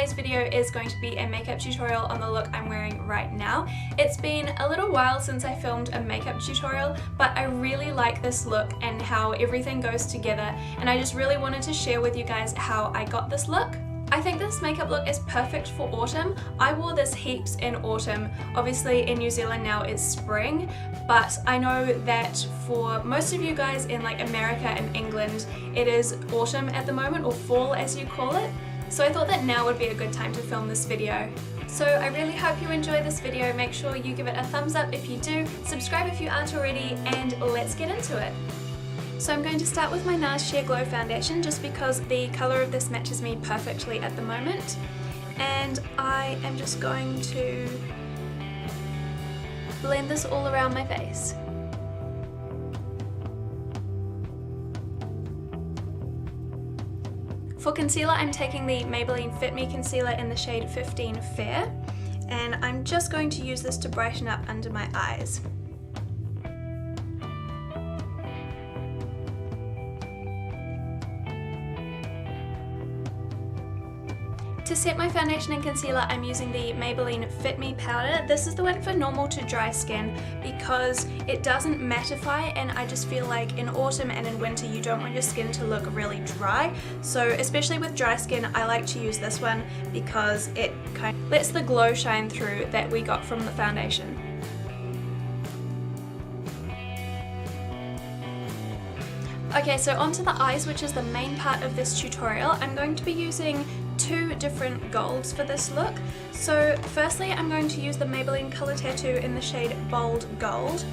today's video is going to be a makeup tutorial on the look I'm wearing right now. It's been a little while since I filmed a makeup tutorial, but I really like this look and how everything goes together, and I just really wanted to share with you guys how I got this look. I think this makeup look is perfect for autumn. I wore this heaps in autumn. Obviously in New Zealand now it's spring, but I know that for most of you guys in like America and England, it is autumn at the moment, or fall as you call it. So I thought that now would be a good time to film this video. So I really hope you enjoy this video. Make sure you give it a thumbs up if you do, subscribe if you aren't already, and let's get into it. So I'm going to start with my NARS Sheer Glow foundation just because the colour of this matches me perfectly at the moment. And I am just going to blend this all around my face. For concealer, I'm taking the Maybelline Fit Me concealer in the shade 15 Fair, and I'm just going to use this to brighten up under my eyes. To set my foundation and concealer, I'm using the Maybelline Fit Me powder. This is the one for normal to dry skin because it doesn't mattify, and I just feel like in autumn and in winter you don't want your skin to look really dry. So especially with dry skin, I like to use this one because it kind of lets the glow shine through that we got from the foundation. Okay, so onto the eyes, which is the main part of this tutorial. I'm going to be using two different golds for this look. So firstly, I'm going to use the Maybelline Colour Tattoo in the shade Bold Gold.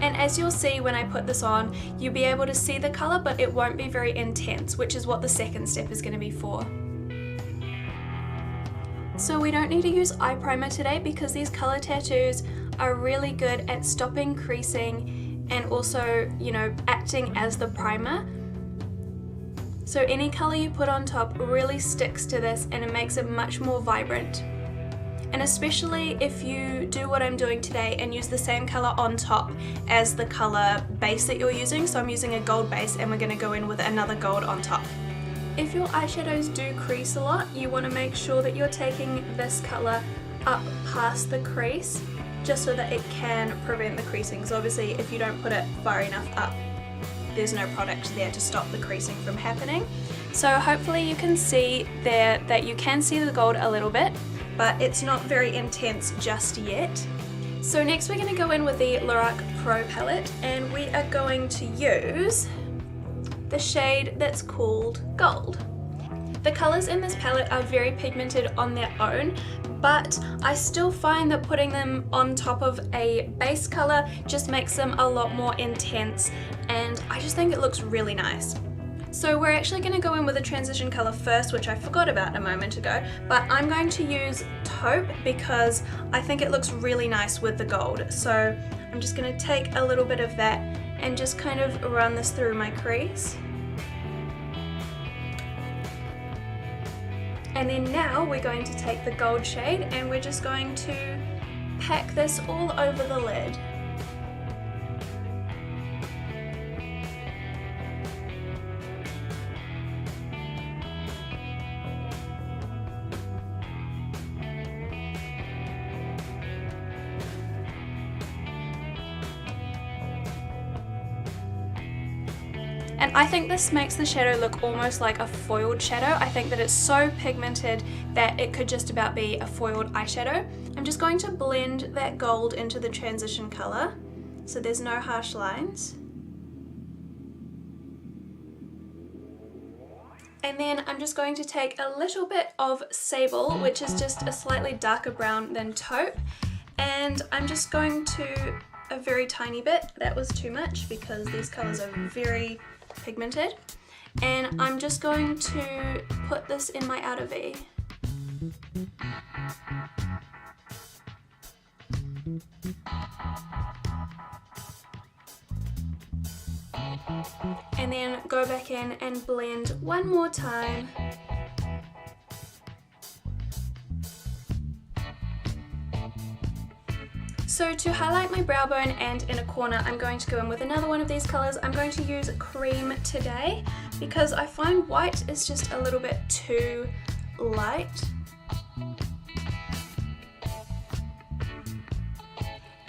And as you'll see when I put this on, you'll be able to see the colour, but it won't be very intense, which is what the second step is going to be for. So we don't need to use eye primer today because these colour tattoos are really good at stopping creasing and also, you know, acting as the primer. So any colour you put on top really sticks to this and it makes it much more vibrant. And especially if you do what I'm doing today and use the same colour on top as the colour base that you're using. So I'm using a gold base and we're going to go in with another gold on top. If your eyeshadows do crease a lot, you want to make sure that you're taking this colour up past the crease just so that it can prevent the creasing. Because obviously if you don't put it far enough up, there's no product there to stop the creasing from happening. So hopefully you can see there that you can see the gold a little bit, but it's not very intense just yet. So next we're going to go in with the Lorac Pro palette, and we are going to use the shade that's called Gold. The colours in this palette are very pigmented on their own, but I still find that putting them on top of a base colour just makes them a lot more intense, and I just think it looks really nice. So we're actually going to go in with a transition colour first, which I forgot about a moment ago, but I'm going to use Taupe because I think it looks really nice with the gold. So I'm just going to take a little bit of that and just kind of run this through my crease. And then now we're going to take the gold shade and we're just going to pack this all over the lid. And I think this makes the shadow look almost like a foiled shadow. I think that it's so pigmented that it could just about be a foiled eyeshadow. I'm just going to blend that gold into the transition colour so there's no harsh lines. And then I'm just going to take a little bit of Sable, which is just a slightly darker brown than Taupe, and I'm just going to, a very tiny bit, that was too much because these colours are very pigmented, and I'm just going to put this in my outer V. And then go back in and blend one more time. So to highlight my brow bone and inner corner, I'm going to go in with another one of these colours. I'm going to use Cream today because I find white is just a little bit too light.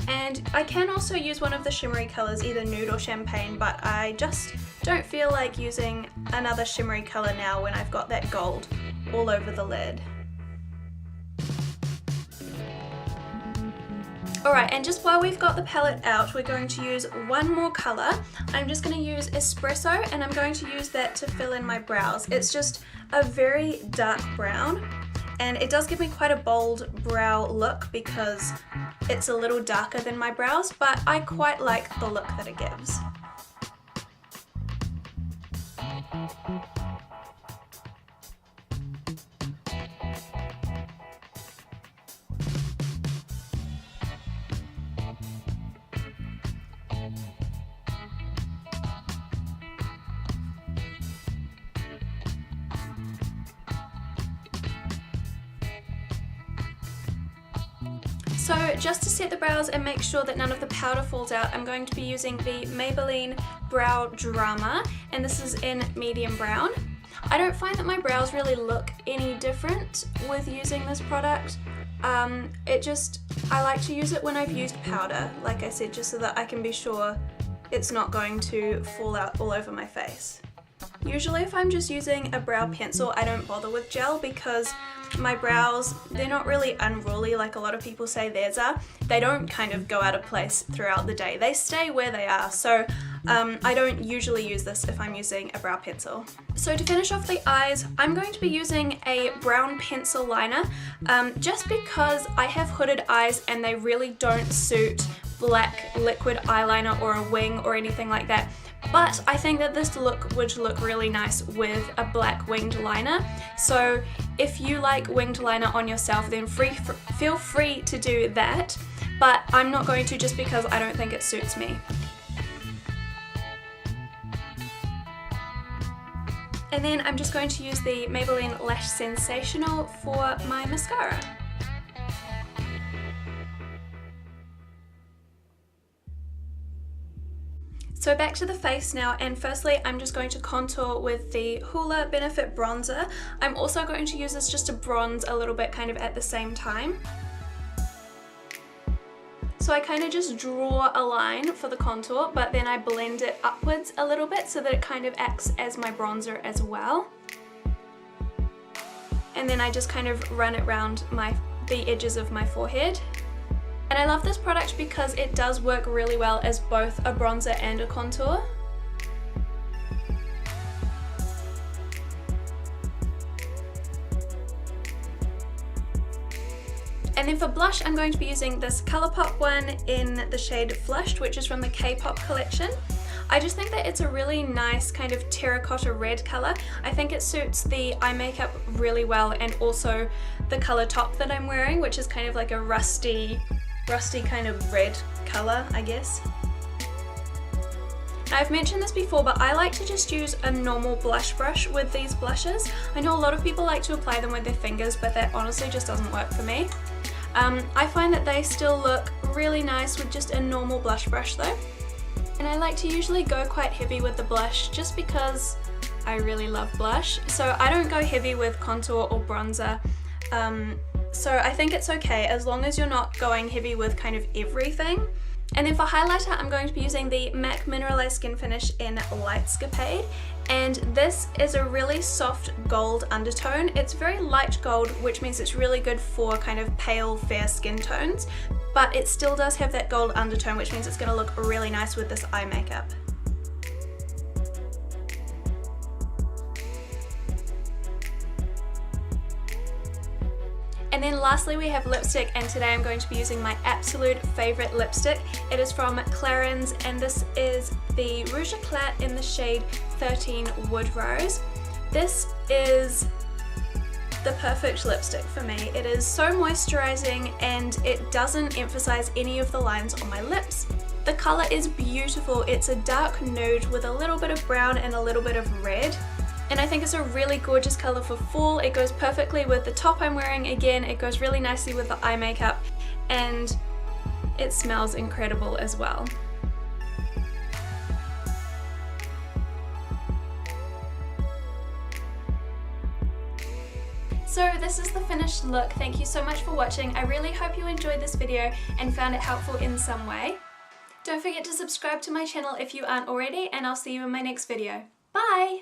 And I can also use one of the shimmery colours, either nude or champagne, but I just don't feel like using another shimmery colour now when I've got that gold all over the lid. Alright, and just while we've got the palette out, we're going to use one more colour. I'm just going to use Espresso, and I'm going to use that to fill in my brows. It's just a very dark brown, and it does give me quite a bold brow look because it's a little darker than my brows, but I quite like the look that it gives. So just to set the brows and make sure that none of the powder falls out, I'm going to be using the Maybelline Brow Drama, and this is in medium brown. I don't find that my brows really look any different with using this product. I like to use it when I've used powder, like I said, just so that I can be sure it's not going to fall out all over my face. Usually if I'm just using a brow pencil, I don't bother with gel because my brows, they're not really unruly like a lot of people say theirs are. They don't kind of go out of place throughout the day. They stay where they are, so I don't usually use this if I'm using a brow pencil. So to finish off the eyes, I'm going to be using a brown pencil liner just because I have hooded eyes and they really don't suit black liquid eyeliner or a wing or anything like that. But I think that this look would look really nice with a black winged liner. So if you like winged liner on yourself, then feel free to do that. But I'm not going to just because I don't think it suits me. And then I'm just going to use the Maybelline Lash Sensational for my mascara. So back to the face now, and firstly I'm just going to contour with the Hoola Benefit Bronzer. I'm also going to use this just to bronze a little bit kind of at the same time. So I kind of just draw a line for the contour, but then I blend it upwards a little bit so that it kind of acts as my bronzer as well. And then I just kind of run it around the edges of my forehead. And I love this product because it does work really well as both a bronzer and a contour. And then for blush, I'm going to be using this ColourPop one in the shade Flushed, which is from the K-Pop collection. I just think that it's a really nice kind of terracotta red colour. I think it suits the eye makeup really well, and also the colour top that I'm wearing, which is kind of like a rusty kind of red colour, I guess. Now, I've mentioned this before, but I like to just use a normal blush brush with these blushes. I know a lot of people like to apply them with their fingers, but that honestly just doesn't work for me. I find that they still look really nice with just a normal blush brush though. And I like to usually go quite heavy with the blush just because I really love blush. So I don't go heavy with contour or bronzer. So I think it's okay as long as you're not going heavy with kind of everything. And then for highlighter, I'm going to be using the MAC Mineralized Skin Finish in Lightscapade. And this is a really soft gold undertone. It's very light gold, which means it's really good for kind of pale, fair skin tones. But it still does have that gold undertone, which means it's going to look really nice with this eye makeup. And then lastly we have lipstick, and today I'm going to be using my absolute favourite lipstick. It is from Clarins, and this is the Rouge Eclat in the shade 13 Wood Rose. This is the perfect lipstick for me. It is so moisturising and it doesn't emphasise any of the lines on my lips. The colour is beautiful. It's a dark nude with a little bit of brown and a little bit of red. And I think it's a really gorgeous colour for fall. It goes perfectly with the top I'm wearing. Again, it goes really nicely with the eye makeup, and it smells incredible as well. So this is the finished look. Thank you so much for watching. I really hope you enjoyed this video and found it helpful in some way. Don't forget to subscribe to my channel if you aren't already, and I'll see you in my next video. Bye!